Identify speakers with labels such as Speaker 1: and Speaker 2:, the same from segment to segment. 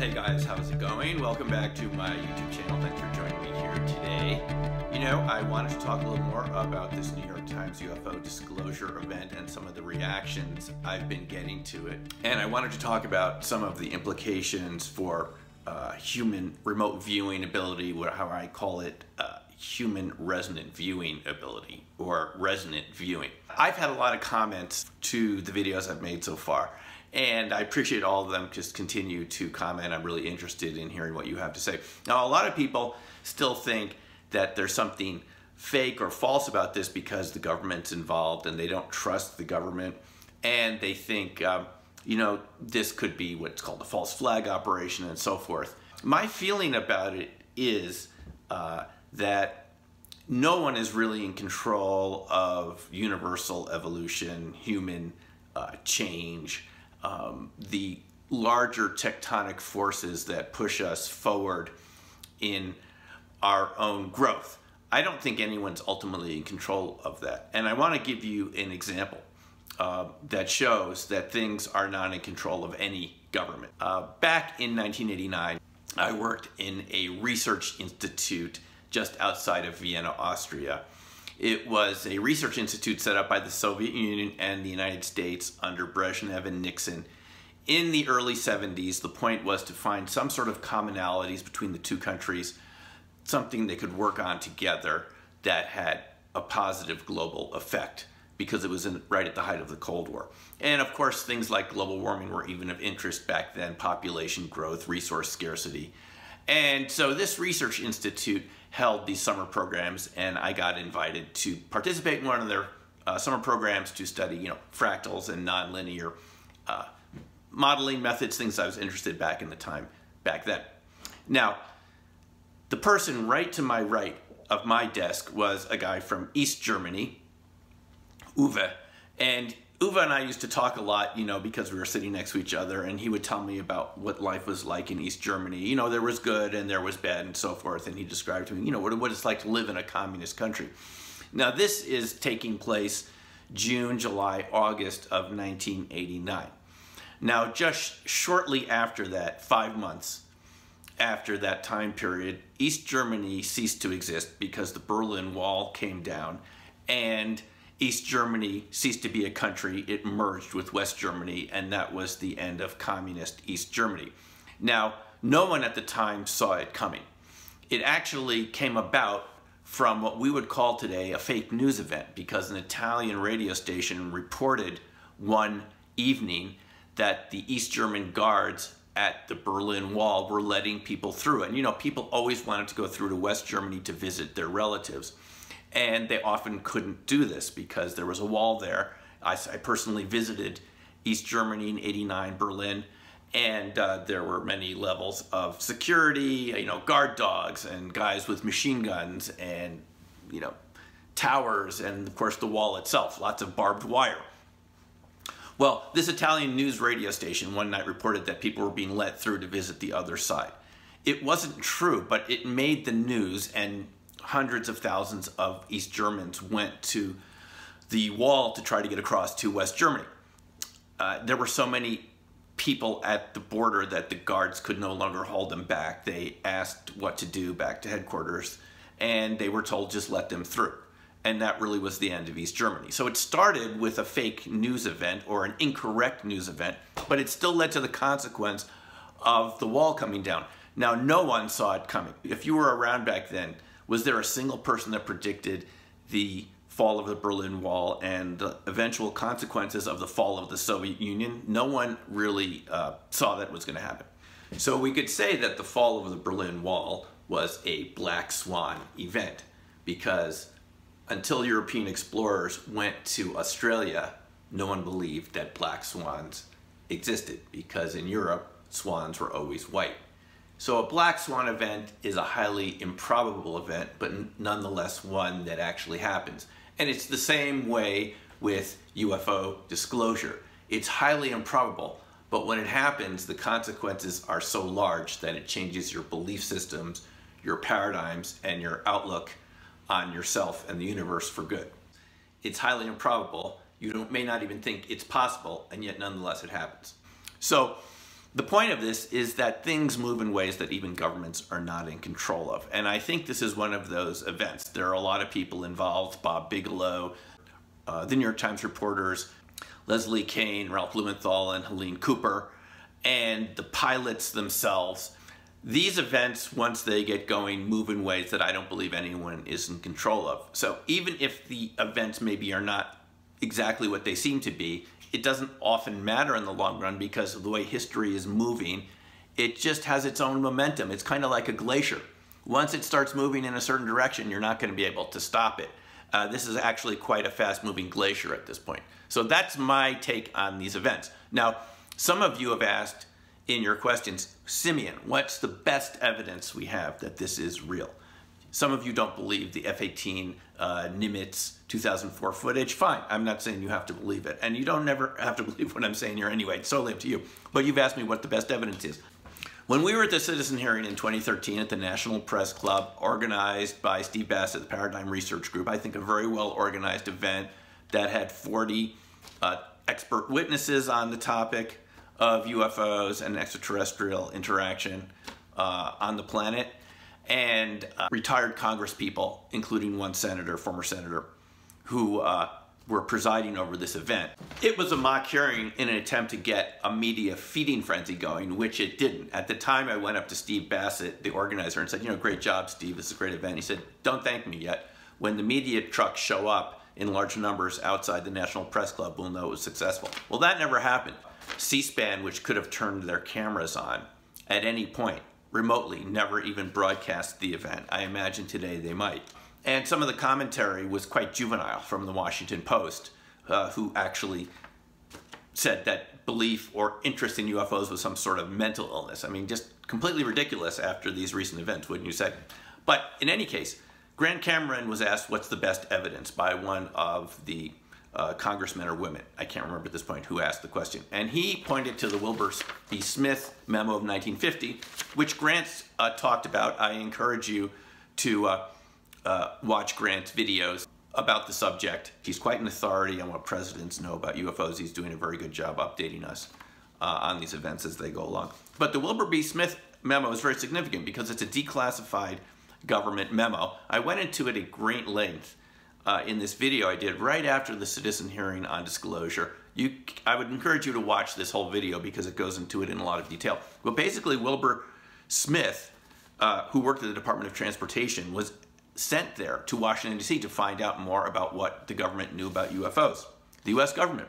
Speaker 1: Hey guys, how's it going? Welcome back to my YouTube channel. Thanks for joining me here today. You know, I wanted to talk a little more about this New York Times UFO disclosure event and some of the reactions I've been getting to it. And I wanted to talk about some of the implications for human remote viewing ability, how I call it human resonant viewing ability, or resonant viewing. I've had a lot of comments to the videos I've made so far, and I appreciate all of them. Just continue to comment. I'm really interested in hearing what you have to say. Now, a lot of people still think that there's something fake or false about this because the government's involved and they don't trust the government, and they think, you know, this could be what's called a false flag operation and so forth. My feeling about it is that no one is really in control of universal evolution, human change, the larger tectonic forces that push us forward in our own growth. I don't think anyone's ultimately in control of that. And I want to give you an example that shows that things are not in control of any government. Back in 1989, I worked in a research institute just outside of Vienna, Austria. It was a research institute set up by the Soviet Union and the United States under Brezhnev and Nixon in the early 70s. The point was to find some sort of commonalities between the two countries, something they could work on together that had a positive global effect, because it was right at the height of the Cold War. And of course, things like global warming were even of interest back then, population growth, resource scarcity. And so this research institute held these summer programs, and I got invited to participate in one of their summer programs to study, you know, fractals and nonlinear modeling methods, things I was interested back then. Now, the person right to my right of my desk was a guy from East Germany, Uwe, and Uwe and I used to talk a lot, you know, because we were sitting next to each other, and he would tell me about what life was like in East Germany. You know, there was good and there was bad and so forth, and he described to me, you know, what it's like to live in a communist country. Now, this is taking place June, July, August of 1989. Now, just shortly after that, 5 months after that time period, East Germany ceased to exist because the Berlin Wall came down, and East Germany ceased to be a country. It merged with West Germany, and that was the end of communist East Germany. Now, no one at the time saw it coming. It actually came about from what we would call today a fake news event, because an Italian radio station reported one evening that the East German guards at the Berlin Wall were letting people through. And you know, people always wanted to go through to West Germany to visit their relatives. And they often couldn't do this because there was a wall there. I personally visited East Germany in '89, Berlin, and there were many levels of security, you know, guard dogs and guys with machine guns and, you know, towers, and of course the wall itself, lots of barbed wire. Well, this Italian news radio station one night reported that people were being let through to visit the other side. It wasn't true, but it made the news, and hundreds of thousands of East Germans went to the wall to try to get across to West Germany. There were so many people at the border that the guards could no longer hold them back. They asked what to do back to headquarters, and they were told just let them through. And that really was the end of East Germany. So it started with a fake news event, or an incorrect news event, but it still led to the consequence of the wall coming down. Now, no one saw it coming. If you were around back then, was there a single person that predicted the fall of the Berlin Wall and the eventual consequences of the fall of the Soviet Union? No one really saw that was going to happen. So we could say that the fall of the Berlin Wall was a Black Swan event, because until European explorers went to Australia, no one believed that black swans existed, because in Europe, swans were always white. So a Black Swan event is a highly improbable event, but nonetheless one that actually happens. And it's the same way with UFO disclosure. It's highly improbable, but when it happens, the consequences are so large that it changes your belief systems, your paradigms, and your outlook on yourself and the universe for good. It's highly improbable. You may not even think it's possible, and yet nonetheless it happens. So The point of this is that things move in ways that even governments are not in control of. And I think this is one of those events. There are a lot of people involved: Bob Bigelow, the New York Times reporters, Leslie Kean, Ralph Blumenthal, and Helene Cooper, and the pilots themselves. These events, once they get going, move in ways that I don't believe anyone is in control of. So even if the events maybe are not exactly what they seem to be, it doesn't often matter in the long run because of the way history is moving. It just has its own momentum. It's kind of like a glacier. Once it starts moving in a certain direction, you're not going to be able to stop it. This is actually quite a fast-moving glacier at this point. So that's my take on these events. Now, some of you have asked in your questions, Simeon, what's the best evidence we have that this is real? Some of you don't believe the F-18 Nimitz 2004 footage. Fine, I'm not saying you have to believe it. And you don't never have to believe what I'm saying here anyway. It's totally up to you. But you've asked me what the best evidence is. When we were at the citizen hearing in 2013 at the National Press Club, organized by Steve Bassett, the Paradigm Research Group, I think a very well-organized event that had 40 expert witnesses on the topic of UFOs and extraterrestrial interaction on the planet, and retired Congress people, including one senator, former senator, who were presiding over this event. It was a mock hearing in an attempt to get a media feeding frenzy going, which it didn't. At the time, I went up to Steve Bassett, the organizer, and said, great job, Steve, this is a great event. He said, don't thank me yet. When the media trucks show up in large numbers outside the National Press Club, we'll know it was successful. Well, that never happened. C-SPAN, which could have turned their cameras on at any point, remotely, never even broadcast the event. I imagine today they might. And some of the commentary was quite juvenile from the Washington Post, who actually said that belief or interest in UFOs was some sort of mental illness. I mean, just completely ridiculous after these recent events, wouldn't you say? But in any case, Grant Cameron was asked what's the best evidence by one of the congressmen or women, I can't remember at this point who asked the question, and he pointed to the Wilbert B. Smith memo of 1950, which Grant talked about. I encourage you to watch Grant's videos about the subject. He's quite an authority on what presidents know about UFOs. He's doing a very good job updating us on these events as they go along. But the Wilbert B. Smith memo is very significant because it's a declassified government memo. I went into it at great length in this video I did right after the citizen hearing on disclosure. I would encourage you to watch this whole video because it goes into it in a lot of detail. But basically, Wilbur Smith, who worked at the Department of Transportation, was sent there to Washington, D.C. to find out more about what the government knew about UFOs, the U.S. government.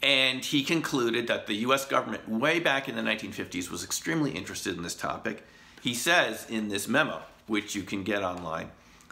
Speaker 1: And he concluded that the U.S. government, way back in the 1950s, was extremely interested in this topic. He says in this memo, which you can get online,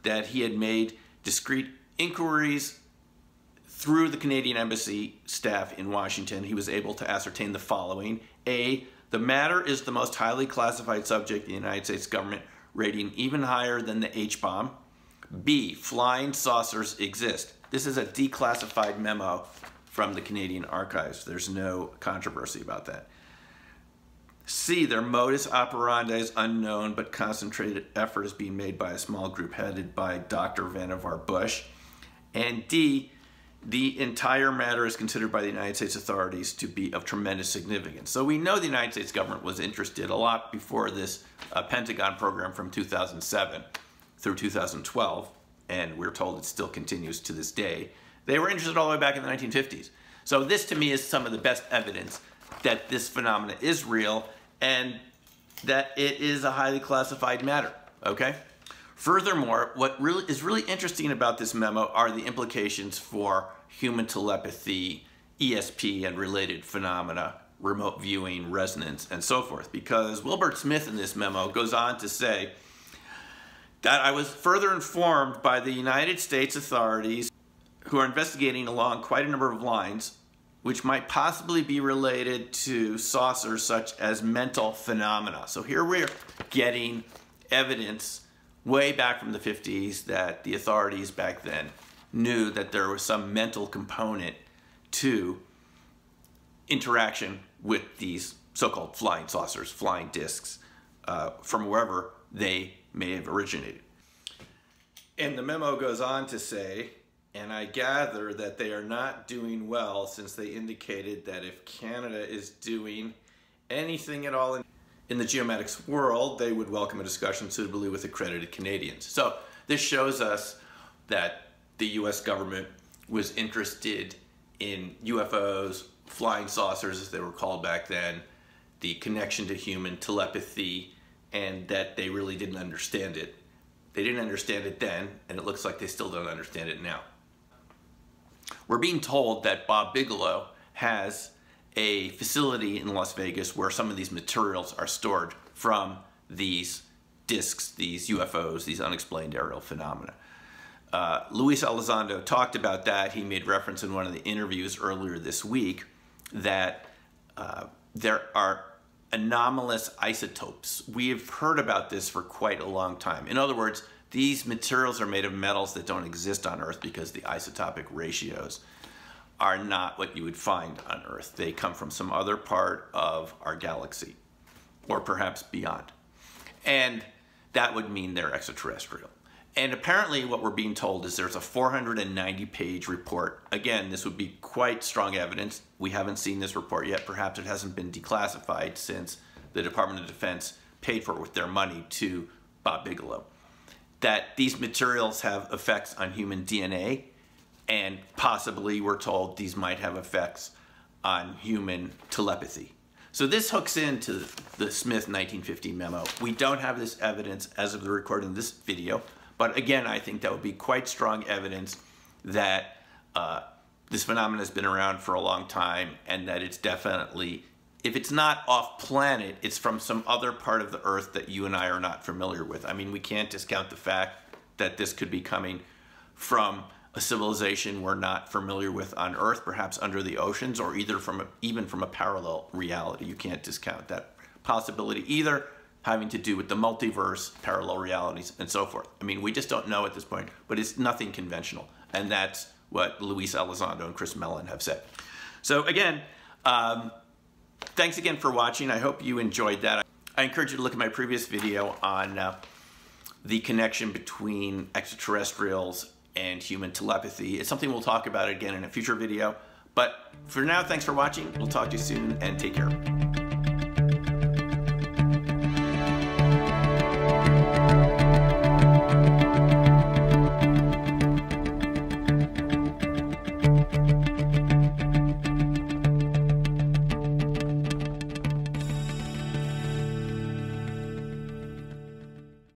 Speaker 1: that he had made discrete inquiries through the Canadian Embassy staff in Washington. He was able to ascertain the following. A, the matter is the most highly classified subject in the United States government, rating even higher than the H-bomb. B, flying saucers exist. This is a declassified memo from the Canadian Archives. There's no controversy about that. C, their modus operandi is unknown, but concentrated effort is being made by a small group headed by Dr. Vannevar Bush. And D, the entire matter is considered by the United States authorities to be of tremendous significance. So we know the United States government was interested a lot before this Pentagon program from 2007 through 2012, and we're told it still continues to this day. They were interested all the way back in the 1950s. So this to me is some of the best evidence that this phenomenon is real and that it is a highly classified matter, okay? Furthermore, what is really interesting about this memo are the implications for human telepathy, ESP, and related phenomena, remote viewing, resonance, and so forth. Because Wilbert Smith in this memo goes on to say that I was further informed by the United States authorities who are investigating along quite a number of lines which might possibly be related to saucers such as mental phenomena. So here we're getting evidence way back from the 50s that the authorities back then knew that there was some mental component to interaction with these so-called flying saucers, flying discs, from wherever they may have originated. And the memo goes on to say, and I gather that they are not doing well since they indicated that if Canada is doing anything at all in the geomatics world, they would welcome a discussion suitably with accredited Canadians. So this shows us that the US government was interested in UFOs, flying saucers as they were called back then, the connection to human telepathy, and that they really didn't understand it. They didn't understand it then, and it looks like they still don't understand it now. We're being told that Bob Bigelow has a facility in Las Vegas where some of these materials are stored from these discs, these UFOs, these unexplained aerial phenomena. Luis Elizondo talked about that. He made reference in one of the interviews earlier this week that there are anomalous isotopes. We have heard about this for quite a long time. In other words, these materials are made of metals that don't exist on Earth because the isotopic ratios are not what you would find on Earth. They come from some other part of our galaxy, or perhaps beyond. And that would mean they're extraterrestrial. And apparently what we're being told is there's a 490-page report. Again, this would be quite strong evidence. We haven't seen this report yet. Perhaps it hasn't been declassified since the Department of Defense paid for it with their money to Bob Bigelow. That these materials have effects on human DNA, and possibly, we're told, these might have effects on human telepathy. So this hooks into the Smith 1950 memo. We don't have this evidence as of the recording of this video, but again, I think that would be quite strong evidence that this phenomenon has been around for a long time, and that it's definitely, if it's not off planet, it's from some other part of the Earth that you and I are not familiar with. I mean, we can't discount the fact that this could be coming from a civilization we're not familiar with on Earth, perhaps under the oceans, or even from a parallel reality. You can't discount that possibility either, having to do with the multiverse, parallel realities, and so forth. I mean, we just don't know at this point, but it's nothing conventional. And that's what Luis Elizondo and Chris Mellon have said. So again, thanks again for watching. I hope you enjoyed that. I encourage you to look at my previous video on the connection between extraterrestrials and human telepathy. It's something we'll talk about again in a future video. But for now, thanks for watching. We'll talk to you soon, and take care.